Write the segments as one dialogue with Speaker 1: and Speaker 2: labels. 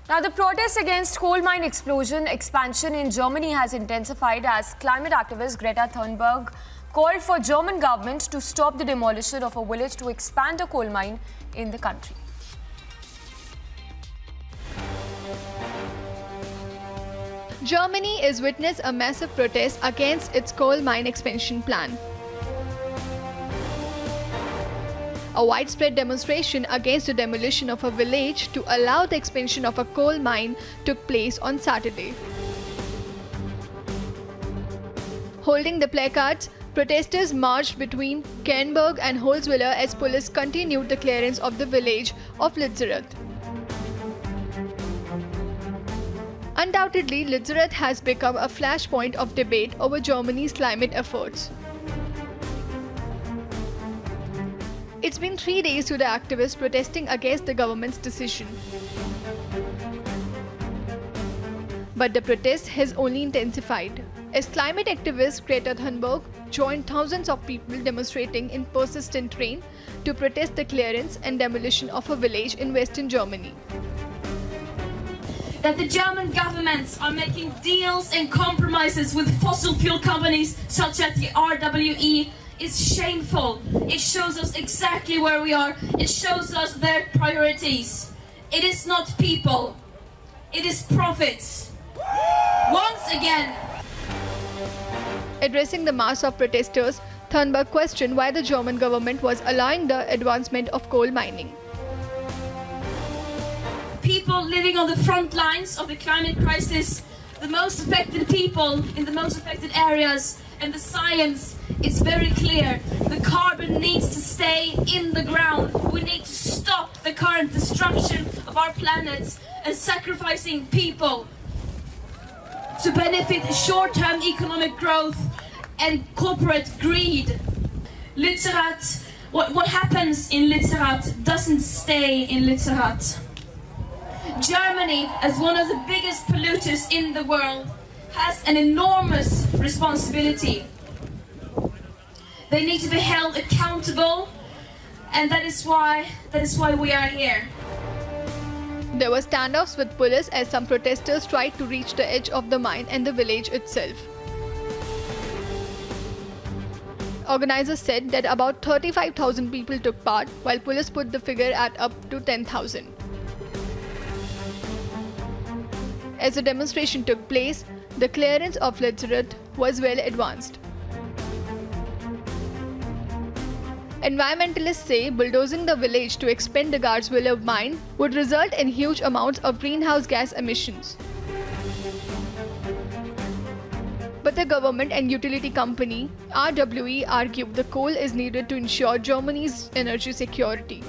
Speaker 1: Now, the protest against coal mine explosion expansion in Germany has intensified as climate activist Greta Thunberg called for German government to stop the demolition of a village to expand a coal mine in the country.
Speaker 2: Germany is witness a massive protest against its coal mine expansion plan. A widespread demonstration against the demolition of a village to allow the expansion of a coal mine took place on Saturday. Holding the placards, protesters marched between Kernberg and Holzwiller as police continued the clearance of the village of Lützerath. Undoubtedly, Lützerath has become a flashpoint of debate over Germany's climate efforts. It's been 3 days to the activists protesting against the government's decision. But the protest has only intensified, as climate activist Greta Thunberg joined thousands of people demonstrating in persistent rain to protest the clearance and demolition of a village in western Germany.
Speaker 3: That the German governments are making deals and compromises with fossil fuel companies such as the RWE is shameful. It shows us exactly where we are. It shows us their priorities. It is not people. It is profits. Once again.
Speaker 2: Addressing the mass of protesters, Thunberg questioned why the German government was allowing the advancement of coal mining.
Speaker 3: People living on the front lines of the climate crisis, the most affected people in the most affected areas, and the science is very clear. The carbon needs to stay in the ground. We need to stop the current destruction of our planet and sacrificing people to benefit short-term economic growth and corporate greed. Lützerath, what happens in Lützerath doesn't stay in Lützerath. Germany, as one of the biggest polluters in the world, has an enormous responsibility. They need to be held accountable, and that is why we are here.
Speaker 2: There were standoffs with police as some protesters tried to reach the edge of the mine and the village itself. Organizers said that about 35,000 people took part, while police put the figure at up to 10,000. As the demonstration took place, the clearance of Lützerath was well advanced. Environmentalists say bulldozing the village to expand the Garzwiller mine would result in huge amounts of greenhouse gas emissions. But the government and utility company RWE argue the coal is needed to ensure Germany's energy security,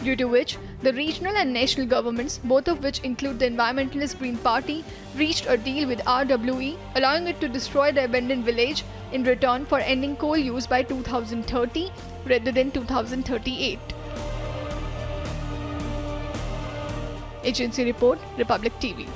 Speaker 2: due to which the regional and national governments, both of which include the environmentalist Green Party, reached a deal with RWE, allowing it to destroy the abandoned village in return for ending coal use by 2030 rather than 2038. Agency report, Republic TV.